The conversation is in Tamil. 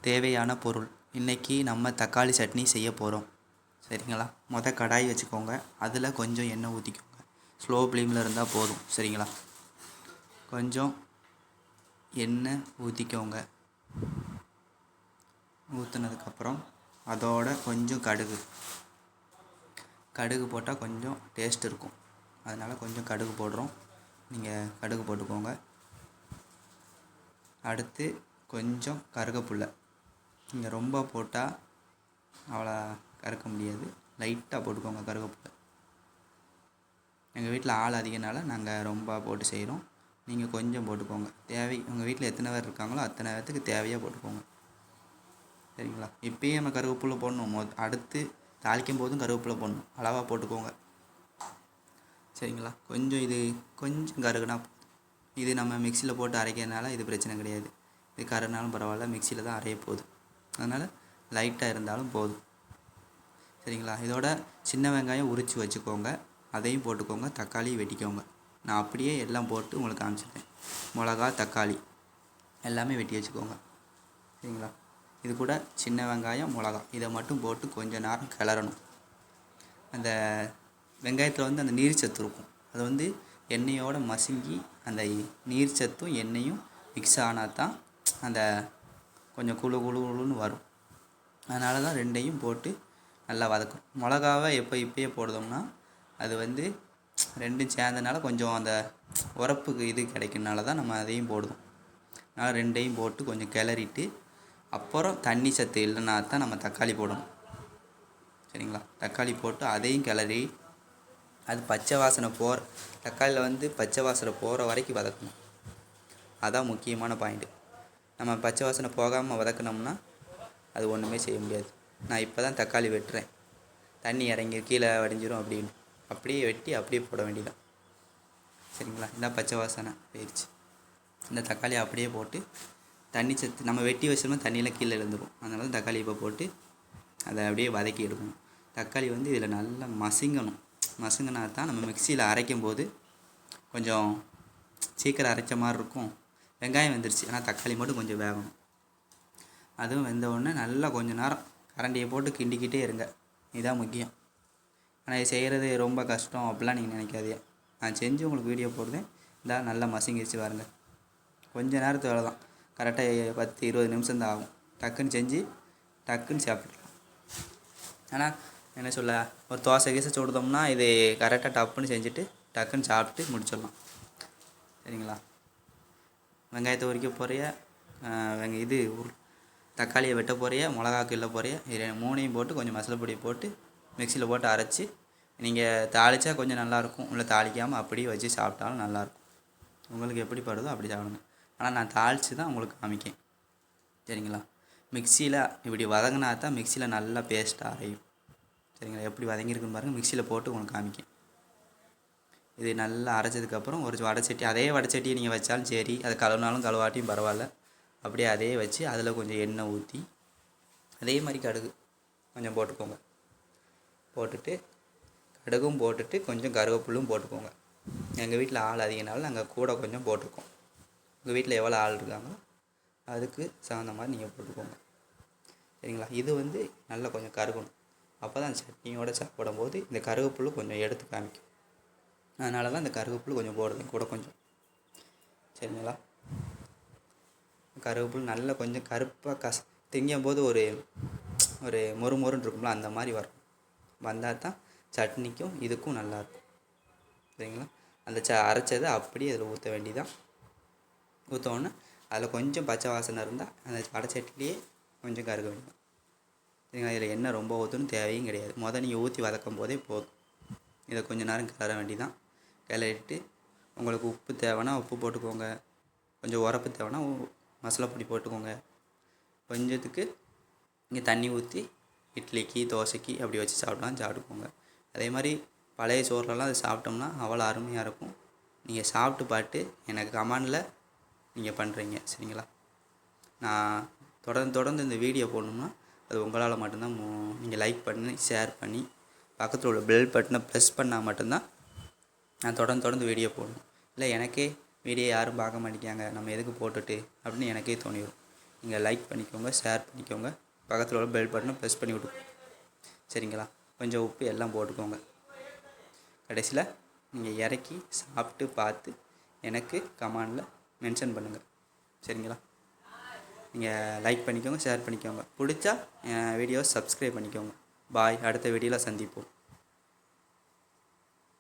தேவையான பொருள். இன்றைக்கி நம்ம தக்காளி சட்னி செய்ய போகிறோம். சரிங்களா? கடாய் வச்சுக்கோங்க. அதில் கொஞ்சம் எண்ணெய் ஊற்றிக்கோங்க. ஸ்லோ ஃப்ளேமில் இருந்தால் போதும். சரிங்களா? கொஞ்சம் எண்ணெய் ஊற்றிக்கோங்க. ஊற்றுனதுக்கப்புறம் அதோட கொஞ்சம் கடுகு போட்டால் கொஞ்சம் டேஸ்ட் இருக்கும். அதனால் கொஞ்சம் கடுகு போடுறோம். நீங்கள் கடுகு போட்டுக்கோங்க. அடுத்து கொஞ்சம் கருவேப்பிலை. நீங்கள் ரொம்ப போட்டால் அவ்வளோ கறக்க முடியாது. லைட்டாக போட்டுக்கோங்க கருவேப்பிலை. எங்கள் வீட்டில் ஆள் அதிகனால நாங்கள் ரொம்ப போட்டு செய்கிறோம். நீங்கள் கொஞ்சம் போட்டுக்கோங்க. உங்கள் வீட்டில் எத்தனை பேர் இருக்காங்களோ அத்தனை பேர்த்துக்கு தேவையாக போட்டுக்கோங்க. சரிங்களா? இப்போயே நம்ம கருவேப்பிலை போடணும். அடுத்து தாளிக்கும் போதும் கருவேப்பிலை போடணும். அளவாக போட்டுக்கோங்க. சரிங்களா? கொஞ்சம் கருகுனா போதும். இது நம்ம மிக்சியில் போட்டு அரைக்கிறதுனால இது பிரச்சனை கிடையாது. இது கருனாலும் பரவாயில்ல, மிக்சியில் தான் அரைய போகுது. அதனால் லைட்டாக இருந்தாலும் போதும். சரிங்களா? இதோட சின்ன வெங்காயம் உரித்து வச்சுக்கோங்க. அதையும் போட்டுக்கோங்க. தக்காளி வெட்டிக்கோங்க. நான் அப்படியே எல்லாம் போட்டு உங்களுக்கு காமிச்சிட்டேன். மிளகா, தக்காளி எல்லாமே வெட்டி வச்சுக்கோங்க. சரிங்களா? இது கூட சின்ன வெங்காயம், மிளகா இதை மட்டும் போட்டு கொஞ்சம் நேரம் கிளறணும். அந்த வெங்காயத்தில் அந்த நீர் சத்து இருக்கும். அது எண்ணெயோடு மசுங்கி அந்த நீர் சத்தும் எண்ணெயும் மிக்ஸ் ஆனால் தான் அந்த கொஞ்சம் குழுன்னு வரும். அதனால தான் ரெண்டையும் போட்டு நல்லா வதக்கும். மிளகாவை இப்பயே போடுதோம்னா அது ரெண்டும் சேர்ந்தனால கொஞ்சம் அந்த உரப்புக்கு இது கிடைக்கிறனால தான் நம்ம அதையும் போடுவோம். அதனால் ரெண்டையும் போட்டு கொஞ்சம் கிளறிட்டு அப்புறம் தண்ணி சத்து இல்லைன்னா தான் நம்ம தக்காளி போடணும். சரிங்களா? தக்காளி போட்டு அதையும் கிளறி அது பச்சை வாசனை தக்காளியில் பச்சை வாசனை போகிற வரைக்கும் வதக்கணும். அதான் முக்கியமான பாயிண்ட்டு. நம்ம பச்சை வாசனை போகாமல் வதக்கினோம்னா அது ஒன்றுமே செய்ய முடியாது. நான் இப்போ தான் தக்காளி வெட்டுறேன். தண்ணி இறங்கி கீழே வடிஞ்சிரும் அப்படின்னு. அப்படியே வெட்டி அப்படியே போட வேண்டியதான். சரிங்களா? இதான் பச்சை வாசனை போயிடுச்சு. இந்த தக்காளி அப்படியே போட்டு தண்ணி சத்து நம்ம வெட்டி வச்சோம்னா தண்ணியில் கீழே எழுந்துடும். அதனால தக்காளி இப்போ போட்டு அதை அப்படியே வதக்கி எடுக்கணும். தக்காளி இதில் நல்லா மசுங்கினா தான் நம்ம மிக்சியில் அரைக்கும் போது கொஞ்சம் சீக்கிரம் அரைச்ச மாதிரி இருக்கும். வெங்காயம் வெந்துருச்சு, ஆனால் தக்காளி மட்டும் கொஞ்சம் வேகணும். அதுவும் வெந்த உடனே நல்லா கொஞ்சம் நேரம் கரண்டியை போட்டு கிண்டிக்கிட்டே இருங்க. இதுதான் முக்கியம். ஆனால் இது செய்கிறது ரொம்ப கஷ்டம் அப்படிலாம் நீங்கள் நினைக்காதீங்க. நான் செஞ்சு உங்களுக்கு வீடியோ போடுறேன். நல்லா மசிங்கிடுச்சு பாருங்கள். கொஞ்சம் நேரத்து வேலை தான். கரெக்டாக 10-20 நிமிஷம் தான் ஆகும். டக்குன்னு செஞ்சு டக்குன்னு சாப்பிட்றலாம். ஆனால் என்ன சொல்ல, ஒரு தோசை கீசை சுடுதோம்னா இது கரெக்டாக டப்புன்னு செஞ்சுட்டு டக்குன்னு சாப்பிட்டு முடிச்சிடலாம். சரிங்களா? வெங்காயத்தை உரிக்க போகிறிய, தக்காளியை வெட்ட போகிறிய, மிளகா கிள்ள போகிறிய, இது 3ஐயும் போட்டு கொஞ்சம் மசாலா பொடி போட்டு மிக்சியில் போட்டு அரைச்சி நீங்கள் தாளித்தா கொஞ்சம் நல்லாயிருக்கும். இல்லை தாளிக்காமல் அப்படியே வச்சு சாப்பிட்டாலும் நல்லாயிருக்கும். உங்களுக்கு எப்படி படுதோ அப்படி சாப்பிடுங்க. ஆனால் நான் தாளித்து தான் உங்களுக்கு காமிக்கேன். சரிங்களா? மிக்சியில் இப்படி வதங்கினா தான் மிக்சியில் நல்லா பேஸ்ட்டாக அரையும். சரிங்களா? எப்படி வதங்கியிருக்குன்னு பாருங்கள். மிக்சியில் போட்டு உங்களுக்கு காமிக்கேன். இது நல்லா அரைச்சதுக்கப்புறம் ஒரு வடைச்சட்டி, அதே வடைச்சட்டியை நீங்கள் வச்சாலும் சரி, அது கழுவினாலும் கழுவாட்டியும் பரவாயில்ல. அப்படியே அதே வச்சு அதில் கொஞ்சம் எண்ணெய் ஊற்றி அதே மாதிரி கடுகு கொஞ்சம் போட்டுக்கோங்க. கடுகும் போட்டுட்டு கொஞ்சம் கருவேப்பிலும் போட்டுக்கோங்க. எங்கள் வீட்டில் ஆள் அதிகனால நாங்கள் கூட கொஞ்சம் போட்டுருக்கோம். உங்கள் வீட்டில் எவ்வளோ ஆள் இருக்காங்களோ அதுக்கு சார்ந்த மாதிரி நீங்கள் போட்டுக்கோங்க. சரிங்களா? இது நல்லா கொஞ்சம் கருகணும். அப்போ தான் சட்னியோடு சாப்பிடும் போது இந்த கருவேப்பிலை கொஞ்சம் எடுத்து காமிக்கும். அதனால தான் இந்த கருவேப்பிலை கொஞ்சம் போடுறேன் கூட கொஞ்சம். சரிங்களா? கருவேப்பிலை நல்லா கொஞ்சம் கருப்பாக திங்கும் போது ஒரு மொறுன்னு இருக்கும்ல, அந்த மாதிரி வந்தால் தான் சட்னிக்கும் இதுக்கும் நல்லாயிருக்கும். சரிங்களா? அந்த அரைச்சதை அப்படியே அதில் ஊற்ற வேண்டியதான். ஊற்றோன்னே அதில் கொஞ்சம் பச்சை வாசனை இருந்தால் அந்த வடைச்சட்டிலேயே கொஞ்சம் கருக வேண்டியதான். சரிங்களா? இதில் எண்ணெய் ரொம்ப ஊற்றணும் தேவையும் கிடையாது. நீங்கள் ஊற்றி வதக்கும் போதே போதும். இதை கொஞ்சம் நேரம் கிளற வேண்டியதான். கிளறிட்டு உங்களுக்கு உப்பு தேவைன்னா உப்பு போட்டுக்கோங்க. கொஞ்சம் உரப்பு தேவைன்னா மசாலா பொடி போட்டுக்கோங்க. கொஞ்சத்துக்கு இங்கே தண்ணி ஊற்றி இட்லிக்கு தோசைக்கு அப்படி வச்சு சாப்பிட்டுக்கோங்க. அதே மாதிரி பழைய சோறுலலாம் அதை சாப்பிட்டோம்னா அவ்வளோ அருமையாக இருக்கும். நீங்கள் சாப்பிட்டு பார்த்து எனக்கு கமெண்டில் நீங்கள் பண்ணுறீங்க. சரிங்களா? நான் தொடர்ந்து இந்த வீடியோ போடணும்னா அது உங்களால் மட்டும்தான். நீங்கள் லைக் பண்ணி ஷேர் பண்ணி பக்கத்தில் உள்ள பெல் பட்டனை ப்ரெஸ் பண்ணால் மட்டும்தான் நான் தொடர்ந்து வீடியோ போடணும். இல்லை எனக்கே வீடியோ யாரும் பார்க்க மாட்டேங்காங்க, நம்ம எதுக்கு போட்டுட்டு அப்படின்னு எனக்கே தோணிடும். நீங்கள் லைக் பண்ணிக்கோங்க, ஷேர் பண்ணிக்கோங்க, பக்கத்தில் உள்ள பெல் பட்டனை ப்ரெஸ் பண்ணி விட்டு சரிங்களா. கொஞ்சம் உப்பு எல்லாம் போட்டுக்கோங்க. கடைசியில் நீங்கள் இறக்கி சாப்பிட்டு பார்த்து எனக்கு கமெண்டில் மென்ஷன் பண்ணுங்கள் சரிங்களா. நீங்கள் லைக் பண்ணிக்கோங்க, ஷேர் பண்ணிக்கோங்க, பிடிச்சா என் வீடியோவை சப்ஸ்கிரைப் பண்ணிக்கோங்க. பாய். அடுத்த வீடியோவில் சந்திப்போம்.